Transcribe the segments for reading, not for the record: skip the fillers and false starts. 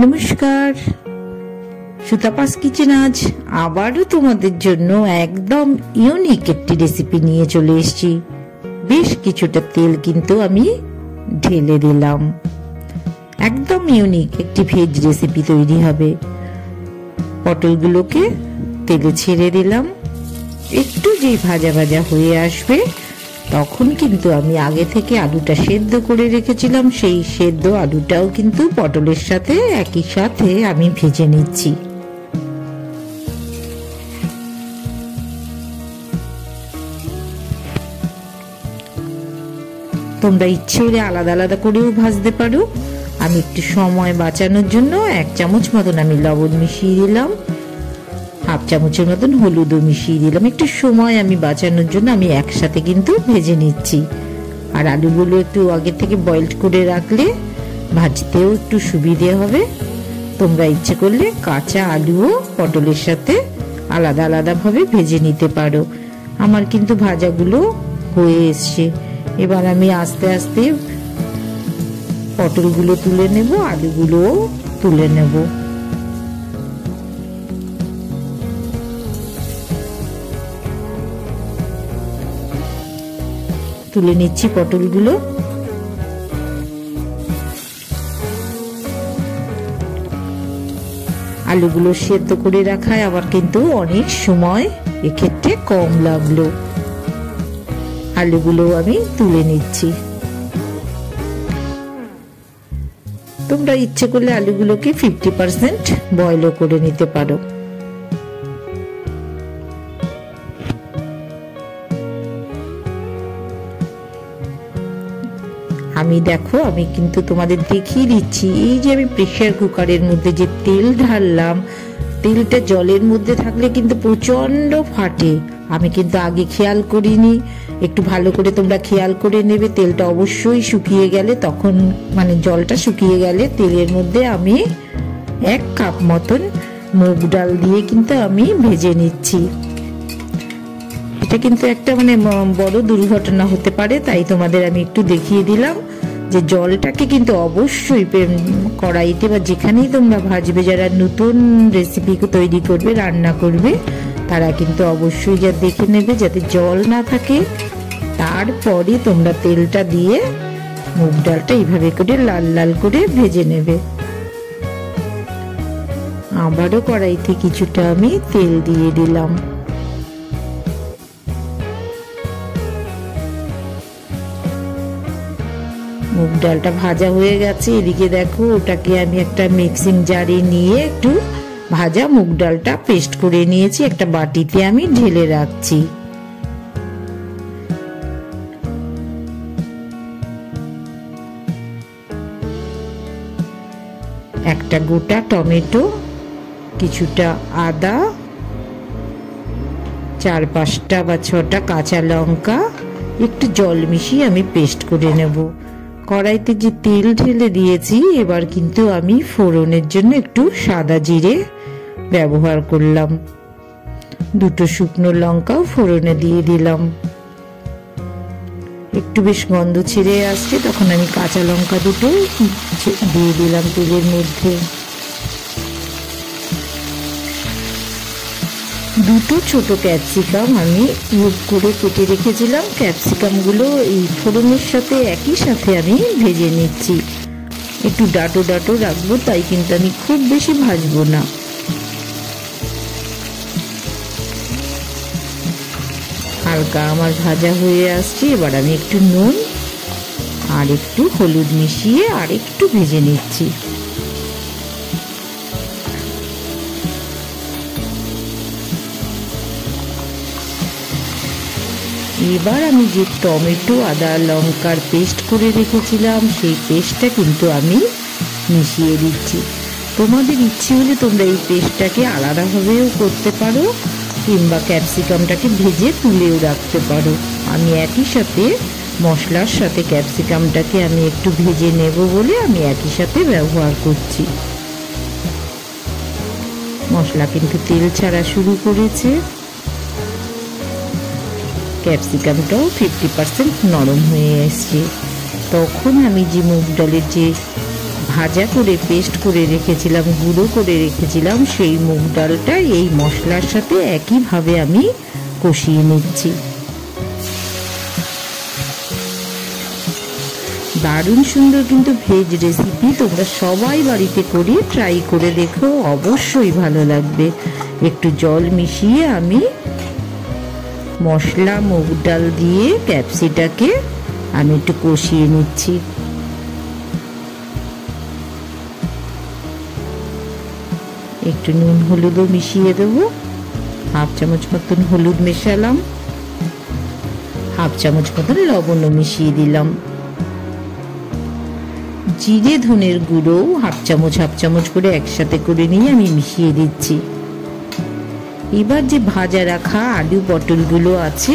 নমস্কার, সুতাপাস কিচেন আজ আবারও তোমাদের জন্য একদম ইউনিক একটি রেসিপি নিয়ে চলে এসেছি। বেশ কিছুটা তেল কিন্তু আমি ঢেলে দিলাম। একদম ইউনিক একটি ভেজ রেসিপি তৈরি হবে। পটলগুলোকে তেলে ছেড়ে দিলাম। একটু যেই ভাজা ভাজা হয়ে আসবে তখন কিন্তু আমি আগে থেকে আলুটা সেদ্ধ করে রেখেছিলাম, সেই সেদ্ধ আলুটাও কিন্তু পটলের সাথে একই সাথে আমি ভেজে নিচ্ছি। তোমরা ইচ্ছে হলে আলাদা আলাদা করেও ভাজতে পারো। আমি একটু সময় বাঁচানোর জন্য 1 চামচ মতন আমি লবণ মিশিয়ে দিলাম, 1/2 চামচের মতন হলুদও মিশিয়ে দিলাম। একটু সময় আমি বাঁচানোর জন্য আমি একসাথে কিন্তু ভেজে নিচ্ছি। আর আলুগুলো একটু আগে থেকে বয়েলড করে রাখলে ভাজতেও একটু সুবিধে হবে। তোমরা ইচ্ছে করলে কাঁচা আলুও পটলের সাথে আলাদা আলাদাভাবে ভেজে নিতে পারো। আমার কিন্তু ভাজাগুলো হয়ে এসছে। এবার আমি আস্তে আস্তে পটলগুলো তুলে নেব, আলুগুলোও তুলে নেব। তুলে নিচ্ছি পটলগুলো। আলুগুলো সেদ্ধ করে রাখায় আবার কিন্তু অনেক সময় এক্ষেত্রে কম লাগলো। আলুগুলো আমি তুলে নিচ্ছি। তোমরা ইচ্ছে করলে আলুগুলোকে 50% বয়েলও করে নিতে পারো। আমি দেখো, আমি কিন্তু তোমাদের দেখিয়ে দিচ্ছি। এই যে আমি প্রেসার কুকারের মধ্যে যে তেল ঢাললাম, তেলটা জলের মধ্যে থাকলে কিন্তু প্রচন্ড ফাটে। আমি কিন্তু আগে খেয়াল করিনি, একটু ভালো করে তোমরা খেয়াল করে নেবে। তেলটা অবশ্যই শুকিয়ে গেলে, তখন মানে জলটা শুকিয়ে গেলে তেলের মধ্যে আমি 1 কাপ মতন মুগ ডাল দিয়ে কিন্তু আমি ভেজে নিচ্ছি। এটা কিন্তু একটা মানে বড় দুর্ঘটনা হতে পারে, তাই তোমাদের আমি একটু দেখিয়ে দিলাম যে জলটাকে কিন্তু অবশ্যই কড়াইতে বা যেখানেই তোমরা ভাজবে, যারা নতুন রেসিপি তৈরি করবে, রান্না করবে, তারা কিন্তু অবশ্যই যা দেখে নেবে যাতে জল না থাকে। তারপরে তোমরা তেলটা দিয়ে মুগ ডালটা এইভাবে করে লাল লাল করে ভেজে নেবে। আবারও কড়াইতে কিছুটা আমি তেল দিয়ে দিলাম। মুগ ডালটা ভাজা হয়ে গেছে। এদিকে দেখো, ওটাকে আমি একটা মিক্সিং জারে নিয়ে একটু ভাজা মুগ ডালটা পেস্ট করে নিয়েছি। একটা বাটিতে আমি ঢেলে রাখছি। একটা গোটা টমেটো, কিছুটা আদা, 4-5টা বা 6টা কাঁচা লঙ্কা, একটু জল মিশিয়ে আমি পেস্ট করে নেব। কড়াইতে যে তেল ঢেলে দিয়েছি, এবার কিন্তু আমি ফোড়নের জন্য একটু সাদা জিরে ব্যবহার করলাম। 2টো শুকনো লঙ্কাও ফোড়নে দিয়ে দিলাম। একটু বেশ গন্ধ ছেড়ে আসছে, তখন আমি কাঁচা লঙ্কা 2টো দিয়ে দিলাম তেলের মধ্যে। 2টো ছোট ক্যাপসিকাম আমি কিউব করে কেটে রেখেছিলাম। ক্যাপসিকামগুলো এই ফোড়নের সাথে একই সাথে আমি ভেজে নিচ্ছি। একটু ডাটো ডাটো রাখবো, তাই কিন্তু আমি খুব বেশি ভাজবো না। হালকা আমার ভাজা হয়ে আসছে। এবার আমি একটু নুন আর একটু হলুদ মিশিয়ে আর একটু ভেজে নিচ্ছি। এবার আমি যে টমেটো আদা লঙ্কার পেস্ট করে রেখেছিলাম, সেই পেস্টটা কিন্তু আমি মিশিয়ে দিচ্ছি। তোমাদের ইচ্ছে হলে তোমরা এই পেস্টটাকে আলাদাভাবেও করতে পারো, কিংবা ক্যাপসিকামটাকে ভেজে তুলেও রাখতে পারো। আমি একই সাথে মশলার সাথে ক্যাপসিকামটাকে আমি একটু ভেজে নেব বলে আমি একই সাথে ব্যবহার করছি। মশলা কিন্তু তেল ছাড়া শুরু করেছে। ক্যাপসিকামটাও 50% নরম হয়ে এসছে। তখন আমি যে মুগ ডালের যে ভাজা করে পেস্ট করে রেখেছিলাম, গুঁড়ো করে রেখেছিলাম, সেই মুগ ডালটা এই মশলার সাথে একইভাবে আমি কষিয়ে নিচ্ছি। দারুণ সুন্দর কিন্তু ভেজ রেসিপি, তোমরা সবাই বাড়িতে করে ট্রাই করে দেখো, অবশ্যই ভালো লাগবে। একটু জল মিশিয়ে আমি মশলা মুগ ডাল দিয়ে ক্যাপসিটাকে আমি একটু কষিয়ে নিচ্ছি। একটু নুন হলুদও মিশিয়ে দেবো, হাফ চামচ মতন হলুদ মেশালাম, হাফ চামচ মতন লবণও মিশিয়ে দিলাম। জিরে ধনের গুঁড়ো হাফ চামচ করে একসাথে করে নিয়ে আমি মিশিয়ে দিচ্ছি। এবার যে ভাজা রাখা আলু পটলগুলো আছে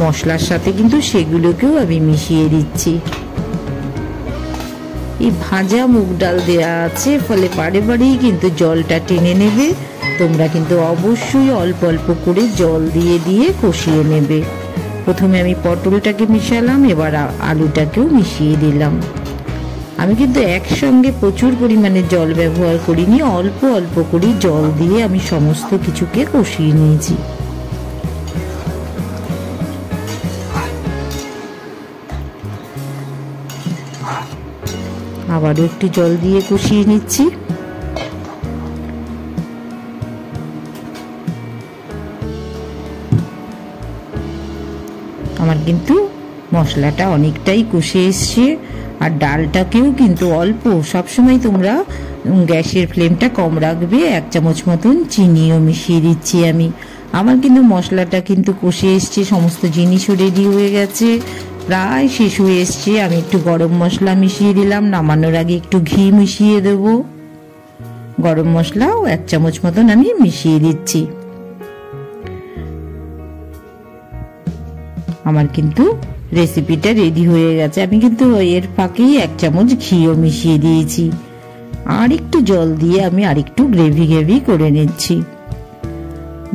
মশলার সাথে কিন্তু সেগুলোকেও আমি মিশিয়ে দিচ্ছি। এই ভাজা মুগ ডাল দেওয়া আছে, ফলে বারে বারেই কিন্তু জলটা টেনে নেবে। তোমরা কিন্তু অবশ্যই অল্প অল্প করে জল দিয়ে দিয়ে কষিয়ে নেবে। প্রথমে আমি পটলটাকে মিশালাম, এবার আলুটাকেও মিশিয়ে দিলাম। আমি কিন্তু একসঙ্গে প্রচুর পরিমাণে জল ব্যবহার করিনি, অল্প অল্প করে জল দিয়ে আমি সমস্ত কিছুকে কষিয়ে নিয়েছি। আবারও একটু জল দিয়ে কষিয়ে নিচ্ছি। আমার কিন্তু মশলাটা অনেকটাই কষে এসছে, আর ডালটাকেও কিন্তু অল্প, সবসময় তোমরা গ্যাসের ফ্লেমটা কম রাখবে। 1 চামচ মতন চিনিও মিশিয়ে দিচ্ছি আমি। আমার কিন্তু মশলাটা কিন্তু কষে এসছে, সমস্ত জিনিসও রেডি হয়ে গেছে, প্রায় শেষ হয়ে এসছে। আমি একটু গরম মশলা মিশিয়ে দিলাম, নামানোর আগে একটু ঘি মিশিয়ে দেব। গরম মশলাও 1 চামচ মতন আমি মিশিয়ে দিচ্ছি। আমার কিন্তু রেসিপিটা রেডি হয়ে গেছে। আমি কিন্তু এর ফাঁকেই 1 চামচ ঘিও মিশিয়ে দিয়েছি, আর একটু জল দিয়ে আমি আরেকটু গ্রেভি করে নিচ্ছি।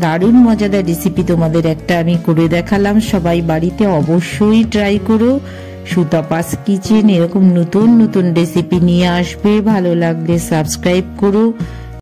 দারুণ মজাদার রেসিপি তোমাদের একটা আমি করে দেখালাম, সবাই বাড়িতে অবশ্যই ট্রাই করো। সুতপাস কিচেন এরকম নতুন নতুন রেসিপি নিয়ে আসবে, ভালো লাগলে সাবস্ক্রাইব করো।